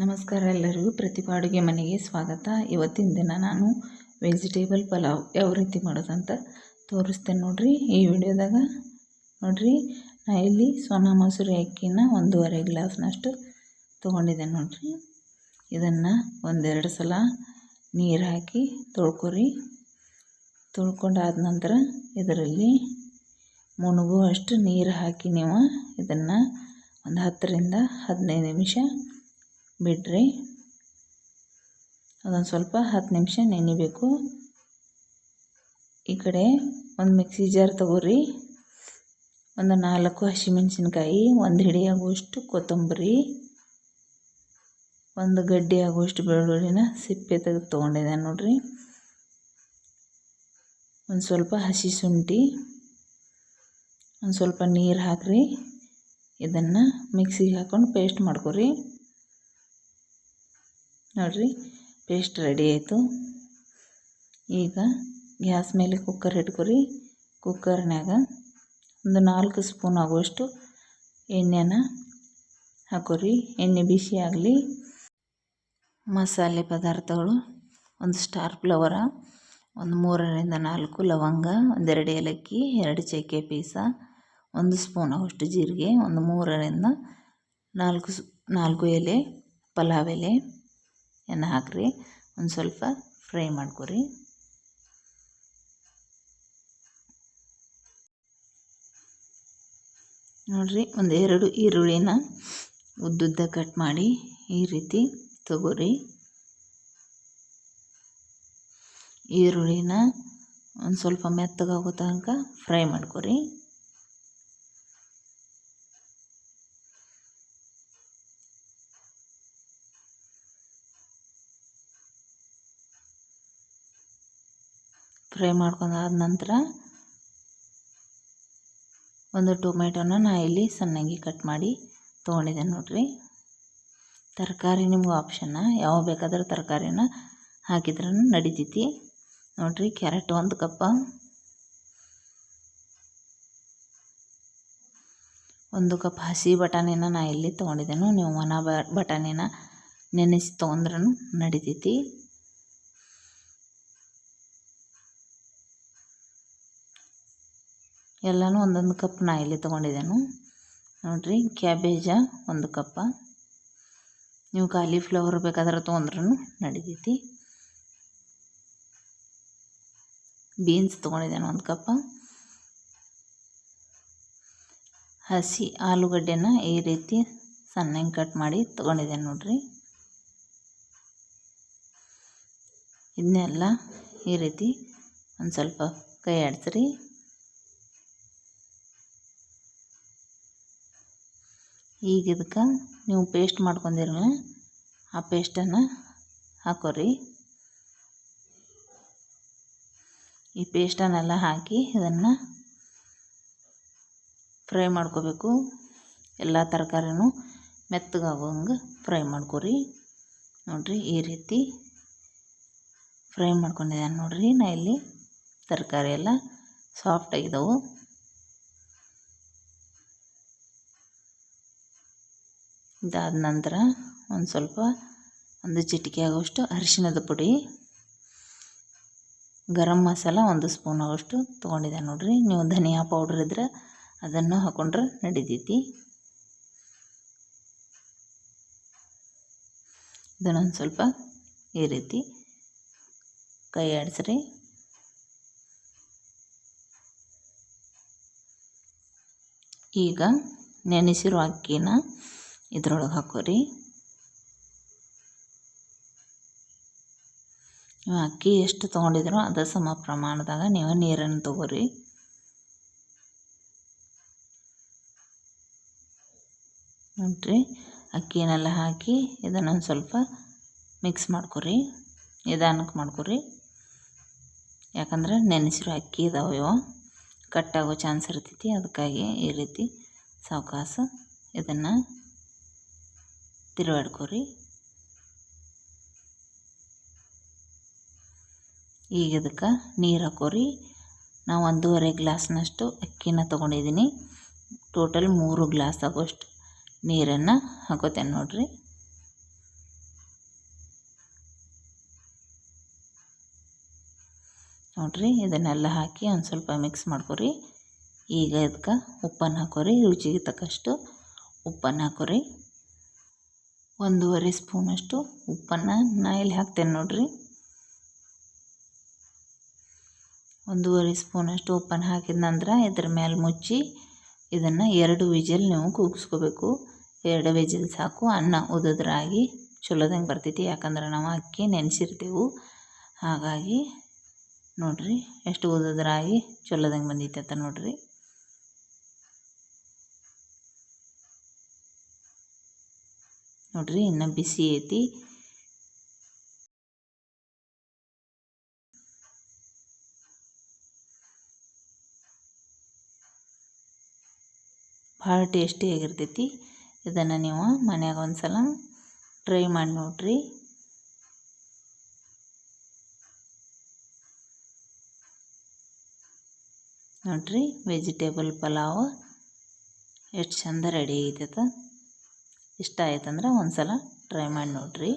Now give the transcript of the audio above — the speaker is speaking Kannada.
ನಮಸ್ಕಾರ ಎಲ್ಲರಿಗೂ ಪ್ರತಿಭಾ ಅಡುಗೆ ಮನೆಗೆ ಸ್ವಾಗತ. ಇವತ್ತಿನ ದಿನ ನಾನು ವೆಜಿಟೇಬಲ್ ಪಲಾವ್ ಯಾವ ರೀತಿ ಮಾಡೋದಂತ ತೋರಿಸ್ತೇನೆ ನೋಡ್ರಿ ಈ ವಿಡಿಯೋದಾಗ. ನೋಡ್ರಿ, ನಾ ಇಲ್ಲಿ ಸೋನಾ ಮಸೂರಿ ಅಕ್ಕಿನ 1.5 ಗ್ಲಾಸ್ನಷ್ಟು ತೊಗೊಂಡಿದ್ದೇನೆ ನೋಡ್ರಿ. ಇದನ್ನು ಒಂದೆರಡು ಸಲ ನೀರು ಹಾಕಿ ತೊಳ್ಕೊರಿ. ತೊಳ್ಕೊಂಡಾದ ನಂತರ ಇದರಲ್ಲಿ ಮುಳುಗುವಷ್ಟು ನೀರು ಹಾಕಿ ನೀವು ಇದನ್ನು ಒಂದು 10ರಿಂದ 15 ನಿಮಿಷ ಬಿಡ್ರಿ. ಅದೊಂದು ಸ್ವಲ್ಪ 10 ನಿಮಿಷ ನೆನಿಬೇಕು. ಈ ಕಡೆ ಒಂದು ಮಿಕ್ಸಿ ಜಾರ್ ತಗೋರಿ. ಒಂದು 4 ಹಸಿಮೆಣಸಿನ್ಕಾಯಿ, ಒಂದು ಹಿಡಿಯಾಗುವಷ್ಟು ಕೊತ್ತಂಬರಿ, ಒಂದು ಗಡ್ಡೆ ಆಗುವಷ್ಟು ಬೆಳ್ಳುಳ್ಳಿನ ಸಿಪ್ಪೆ ತೆಗೆದು ತೊಗೊಂಡಿದ್ದೇನೆ ನೋಡ್ರಿ. ಒಂದು ಸ್ವಲ್ಪ ಹಸಿ ಶುಂಠಿ, ಒಂದು ಸ್ವಲ್ಪ ನೀರು ಹಾಕ್ರಿ. ಇದನ್ನು ಮಿಕ್ಸಿಗೆ ಹಾಕ್ಕೊಂಡು ಪೇಸ್ಟ್ ಮಾಡ್ಕೊರಿ. ನೋಡ್ರಿ, ಪೇಸ್ಟ್ ರೆಡಿ ಆಯಿತು. ಈಗ ಗ್ಯಾಸ್ ಮೇಲೆ ಕುಕ್ಕರ್ ಇಟ್ಕೊರಿ. ಕುಕ್ಕರ್ನಾಗ ಒಂದು 4 ಸ್ಪೂನ್ ಆಗುವಷ್ಟು ಎಣ್ಣೆನ ಹಾಕೋರಿ. ಎಣ್ಣೆ ಬಿಸಿ ಆಗಲಿ. ಮಸಾಲೆ ಪದಾರ್ಥಗಳು: ಒಂದು ಸ್ಟಾರ್ ಫ್ಲವರ, ಒಂದು 3ರಿಂದ 4 ಲವಂಗ, 2 ಏಲಕ್ಕಿ, 2 ಚಕ್ಕೆ ಪೀಸ, 1 ಸ್ಪೂನ್ ಆಗುವಷ್ಟು ಜೀರಿಗೆ, ಒಂದು 3ರಿಂದ 4 ಎಲೆ ಪಲಾವ್ ಎಲೆ ಹಾಕ್ರಿ. ಒಂದು ಸ್ವಲ್ಪ ಫ್ರೈ ಮಾಡ್ಕೊರಿ. ನೋಡ್ರಿ, ಒಂದು 2 ಈರುಳ್ಳಿನ ಉದ್ದುದ್ದ ಕಟ್ ಮಾಡಿ ಈ ರೀತಿ ತಗೋರಿ. ಈರುಳ್ಳಿನ ಒಂದು ಸ್ವಲ್ಪ ಮೆತ್ತಗಾಗೋ ತನಕ ಫ್ರೈ ಮಾಡ್ಕೊರಿ. ಫ್ರೈ ಮಾಡ್ಕೊಂಡಾದ ನಂತರ ಒಂದು ಟೊಮೆಟೊನ ನಾ ಇಲ್ಲಿ ಸಣ್ಣಗೆ ಕಟ್ ಮಾಡಿ ತೊಗೊಂಡಿದ್ದೇನೆ ನೋಡ್ರಿ. ತರಕಾರಿ ನಿಮ್ಗೆ ಆಪ್ಷನ್ನ, ಯಾವ ಬೇಕಾದ್ರೆ ತರಕಾರಿನ ಹಾಕಿದ್ರೂ ನಡಿತೈತಿ ನೋಡ್ರಿ. ಕ್ಯಾರೆಟ್ 1 ಕಪ್ಪ, 1 ಕಪ್ ಹಸಿ ಬಟಾಣಿನ ನಾ ಇಲ್ಲಿ ತೊಗೊಂಡಿದ್ದೇನೆ. ನೀವು ಒಣ ಬಟಾಣಿನ ನೆನೆಸಿ ತೊಗೊಂಡ್ರೂ ನಡಿತೈತಿ. ಎಲ್ಲನೂ 1 ಕಪ್ ನಾ ಇಲ್ಲಿ ತೊಗೊಂಡಿದ್ದೇನೆ ನೋಡ್ರಿ. ಕ್ಯಾಬೇಜ 1 ಕಪ್ಪ, ನೀವು ಕಾಲಿಫ್ಲವರ್ ಬೇಕಾದ್ರೆ ತೊಗೊಂಡ್ರೂ ನಡಿತೈತಿ. ಬೀನ್ಸ್ ತೊಗೊಂಡಿದ್ದೇನೆ 1 ಕಪ್ಪ. ಹಸಿ ಆಲೂಗಡ್ಡೆನ ಈ ರೀತಿ ಸಣ್ಣಗೆ ಕಟ್ ಮಾಡಿ ತೊಗೊಂಡಿದ್ದೇನೆ ನೋಡ್ರಿ. ಇದನ್ನೆಲ್ಲ ಈ ರೀತಿ ಒಂದು ಸ್ವಲ್ಪ ಕೈ ಆಡಿಸ್ರಿ. ಈಗ ಇದಕ್ಕೆ ನೀವು ಪೇಸ್ಟ್ ಮಾಡ್ಕೊಂಡಿರಲ್ಲ, ಆ ಪೇಸ್ಟನ್ನು ಹಾಕೋರಿ. ಈ ಪೇಸ್ಟನ್ನೆಲ್ಲ ಹಾಕಿ ಇದನ್ನು ಫ್ರೈ ಮಾಡ್ಕೋಬೇಕು. ಎಲ್ಲ ತರಕಾರಿನೂ ಮೆತ್ತಗಾಗೋಂಗೆ ಫ್ರೈ ಮಾಡ್ಕೊರಿ. ನೋಡ್ರಿ, ಈ ರೀತಿ ಫ್ರೈ ಮಾಡ್ಕೊಂಡಿದ್ದೇನೆ ನೋಡ್ರಿ. ನಾ ಇಲ್ಲಿ ತರಕಾರಿ ಎಲ್ಲ ಸಾಫ್ಟ್ ಆಗಿದ್ದವು. ಇದಾದ ನಂತರ ಒಂದು ಚಿಟಿಕೆ ಆಗೋಷ್ಟು ಅರಿಶಿಣದ ಪುಡಿ, ಗರಂ ಮಸಾಲ 1 ಸ್ಪೂನ್ ಆಗೋಷ್ಟು ತೊಗೊಂಡಿದ್ದೆ ನೋಡ್ರಿ. ನೀವು ಧನಿಯಾ ಪೌಡ್ರ್ ಇದ್ರೆ ಅದನ್ನು ಹಾಕೊಂಡ್ರೆ ನಡಿತೈತಿ. ಇದನ್ನೊಂದು ಸ್ವಲ್ಪ ಈ ರೀತಿ ಕೈ ಆಡಿಸ್ರಿ. ಈಗ ನೆನೆಸಿರೋ ಅಕ್ಕಿನ ಇದ್ರೊಳಗೆ ಹಾಕೋರಿ. ನೀವು ಅಕ್ಕಿ ಎಷ್ಟು ತೊಗೊಂಡಿದ್ರೋ ಅದ ಸಮ ಪ್ರಮಾಣದಾಗ ನೀವು ನೀರನ್ನು ತಗೋರಿ. ನೋಡ್ರಿ, ಅಕ್ಕಿನೆಲ್ಲ ಹಾಕಿ ಇದನ್ನೊಂದು ಸ್ವಲ್ಪ ಮಿಕ್ಸ್ ಮಾಡ್ಕೊರಿ. ನಿಧಾನಕ್ಕೆ ಮಾಡ್ಕೊರಿ, ಯಾಕಂದ್ರೆ ನೆನೆಸಿರೋ ಅಕ್ಕಿ ಇದಾವೆ, ಇವು ಕಟ್ಟಾಗೋ ಚಾನ್ಸ್ ಇರ್ತೈತಿ. ಅದಕ್ಕಾಗಿ ಈ ರೀತಿ ಸಾವಕಾಶ ಇದನ್ನು ತಿರುವಾಡ್ಕೊರಿ. ಈಗ ಇದಕ್ಕೆ ನೀರು ಹಾಕೋರಿ. ನಾವು 1.5 ಗ್ಲಾಸ್ನಷ್ಟು ಅಕ್ಕಿನ ತೊಗೊಂಡಿದ್ದೀನಿ. ಟೋಟಲ್ 3 ಗ್ಲಾಸ್ ಆಗೋಷ್ಟು ನೀರನ್ನು ಹಾಕೋತೇನೆ ನೋಡ್ರಿ. ನೋಡಿರಿ ಇದನ್ನೆಲ್ಲ ಹಾಕಿ ಒಂದು ಸ್ವಲ್ಪ ಮಿಕ್ಸ್ ಮಾಡ್ಕೊರಿ. ಈಗ ಇದಕ್ಕೆ ಉಪ್ಪನ್ನು ಹಾಕೋರಿ, ರುಚಿಗೆ ತಕ್ಕಷ್ಟು ಉಪ್ಪನ್ನು ಹಾಕೋರಿ. 1.5 ಸ್ಪೂನಷ್ಟು ಉಪ್ಪನ್ನು ನಾ ಇಲ್ಲಿ ಹಾಕ್ತೇನೆ ನೋಡಿರಿ. 1.5 ಸ್ಪೂನಷ್ಟು ಉಪ್ಪನ್ನು ಹಾಕಿದ ನಂತರ ಇದ್ರ ಮೇಲೆ ಮುಚ್ಚಿ ಇದನ್ನು 2 ವಿಜಿಲ್ ನೀವು ಕೂಗಿಸ್ಕೋಬೇಕು. 2 ವಿಜಿಲ್ ಸಾಕು. ಅನ್ನ ಉದುದ್ರಾಗಿ ಚಲೋದಂಗೆ ಬರ್ತೈತಿ, ಯಾಕಂದ್ರೆ ನಾವು ಅಕ್ಕಿ ನೆನೆಸಿರ್ತೀವಿ. ಹಾಗಾಗಿ ನೋಡಿರಿ ಎಷ್ಟು ಉದುದ್ರಾಗಿ ಚಲೋದಂಗೆ ಬಂದೈತೆ ಅಂತ ನೋಡಿರಿ. ನೋಡಿರಿ ಇನ್ನು ಬಿಸಿ ಐತಿ. ಭಾಳ ಟೇಸ್ಟಿಯಾಗಿರ್ತೈತಿ. ಇದನ್ನು ನೀವು ಮನ್ಯಾಗ ಒಂದು ಸಲ ಟ್ರೈ ಮಾಡಿ ನೋಡಿರಿ. ನೋಡಿರಿ ವೆಜಿಟೇಬಲ್ ಪಲಾವ್ ಎಷ್ಟು ಚಂದ ರೆಡಿ ಆಗೈತೆ. ಇಷ್ಟ ಆಯ್ತಂದ್ರೆ ಒಂದು ಸಲ ಟ್ರೈ ಮಾಡಿ ನೋಡಿರಿ.